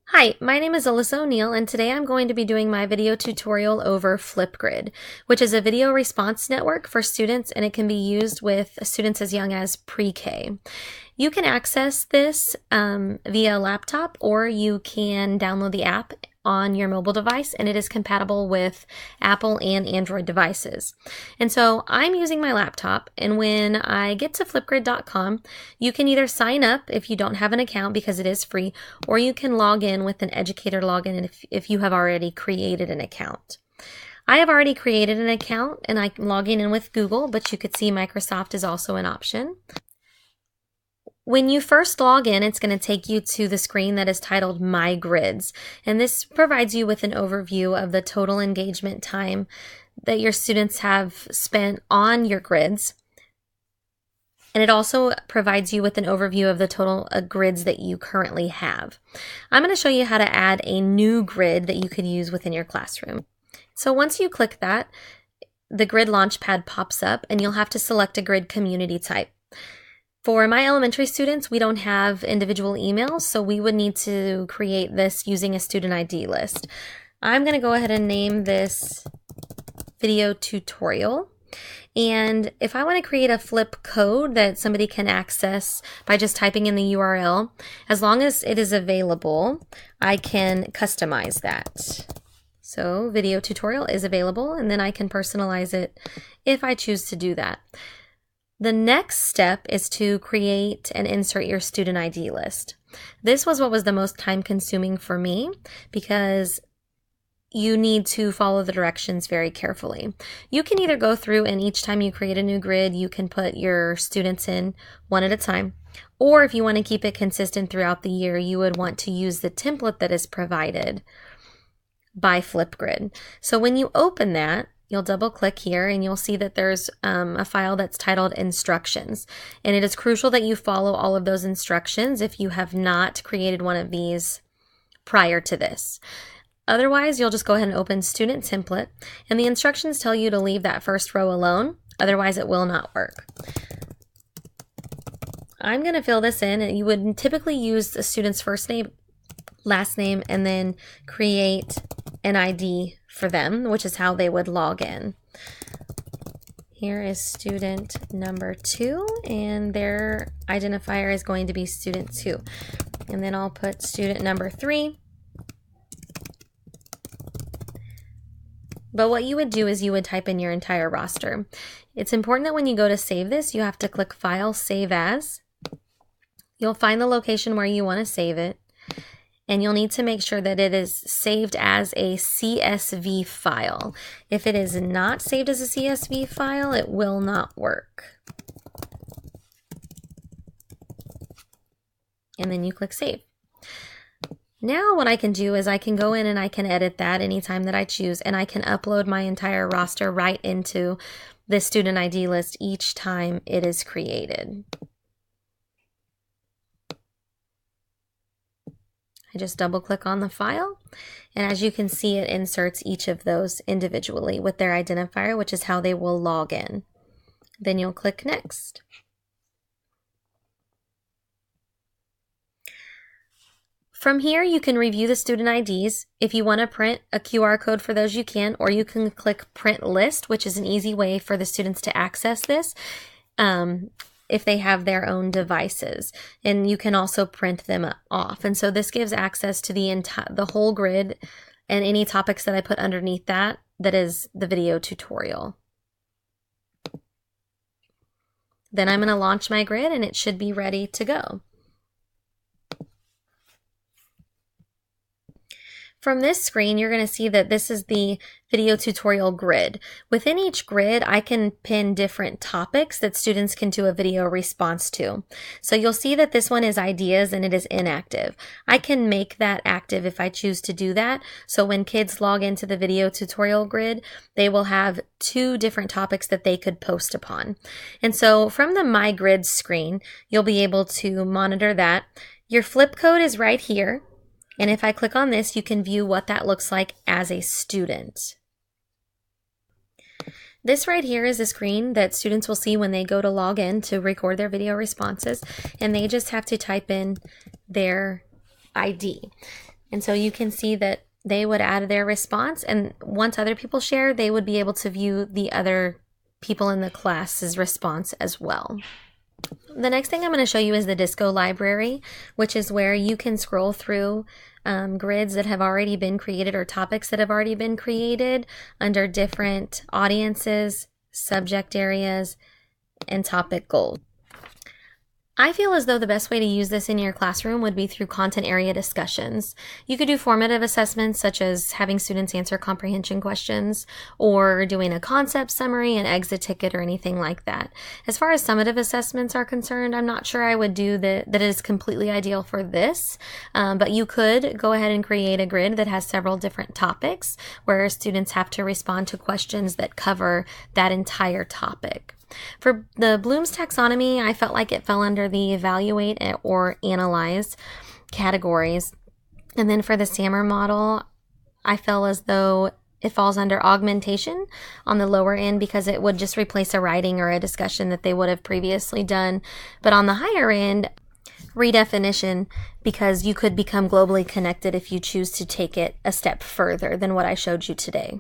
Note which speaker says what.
Speaker 1: Hi, my name is Alyssa O'Neill, and today I'm going to be doing my video tutorial over Flipgrid, which is a video response network for students, and it can be used with students as young as pre-K. You can access this via laptop, or you can download the app on your mobile device, and it is compatible with Apple and Android devices. And so I'm using my laptop, and when I get to flipgrid.com, you can either sign up if you don't have an account because it is free, or you can log in with an educator login if you have already created an account. I have already created an account and I'm logging in with Google, but you could see Microsoft is also an option. When you first log in, it's going to take you to the screen that is titled My Grids, and this provides you with an overview of the total engagement time that your students have spent on your grids, and it also provides you with an overview of the total grids that you currently have. I'm going to show you how to add a new grid that you could use within your classroom. So once you click that, the Grid Launchpad pops up, and you'll have to select a grid community type. For my elementary students, we don't have individual emails, so we would need to create this using a student ID list. I'm going to go ahead and name this video tutorial. And if I want to create a flip code that somebody can access by just typing in the URL, as long as it is available, I can customize that. So video tutorial is available, and then I can personalize it if I choose to do that. The next step is to create and insert your student ID list. This was what was the most time consuming for me because you need to follow the directions very carefully. You can either go through and each time you create a new grid, you can put your students in one at a time. Or if you want to keep it consistent throughout the year, you would want to use the template that is provided by Flipgrid. So when you open that, you'll double click here and you'll see that there's a file that's titled instructions. And it is crucial that you follow all of those instructions if you have not created one of these prior to this. Otherwise, you'll just go ahead and open student template, and the instructions tell you to leave that first row alone. Otherwise, it will not work. I'm going to fill this in, and you would typically use the student's first name, last name, and then create an ID for them, which is how they would log in. Here is student number 2, and their identifier is going to be student 2. And then I'll put student number 3. But what you would do is you would type in your entire roster. It's important that when you go to save this, you have to click File, Save As. You'll find the location where you want to save it. And you'll need to make sure that it is saved as a CSV file. If it is not saved as a CSV file, it will not work. And then you click Save. Now what I can do is I can go in and I can edit that anytime that I choose, and I can upload my entire roster right into the student ID list each time it is created. I just double click on the file, and as you can see, it inserts each of those individually with their identifier, which is how they will log in. Then you'll click Next. From here, you can review the student IDs. If you want to print a QR code for those, you can, or you can click Print List, which is an easy way for the students to access this. If they have their own devices, and you can also print them off. And so this gives access to the whole grid and any topics that I put underneath that is the video tutorial. Then I'm going to launch my grid and it should be ready to go. From this screen, you're going to see that this is the video tutorial grid. Within each grid, I can pin different topics that students can do a video response to. So you'll see that this one is ideas and it is inactive. I can make that active if I choose to do that. So when kids log into the video tutorial grid, they will have 2 different topics that they could post upon. And so from the My Grid screen, you'll be able to monitor that. Your flip code is right here. And if I click on this, you can view what that looks like as a student. This right here is a screen that students will see when they go to log in to record their video responses, and they just have to type in their ID. And so you can see that they would add their response, and once other people share, they would be able to view the other people in the class's response as well. The next thing I'm going to show you is the Disco library, which is where you can scroll through grids that have already been created or topics that have already been created under different audiences, subject areas, and topic goals. I feel as though the best way to use this in your classroom would be through content area discussions. You could do formative assessments such as having students answer comprehension questions or doing a concept summary, an exit ticket, or anything like that. As far as summative assessments are concerned, I'm not sure I would do that is completely ideal for this, but you could go ahead and create a grid that has several different topics where students have to respond to questions that cover that entire topic. For the Bloom's taxonomy, I felt like it fell under the evaluate or analyze categories. And then for the SAMR model, I feel as though it falls under augmentation on the lower end because it would just replace a writing or a discussion that they would have previously done. But on the higher end, redefinition, because you could become globally connected if you choose to take it a step further than what I showed you today.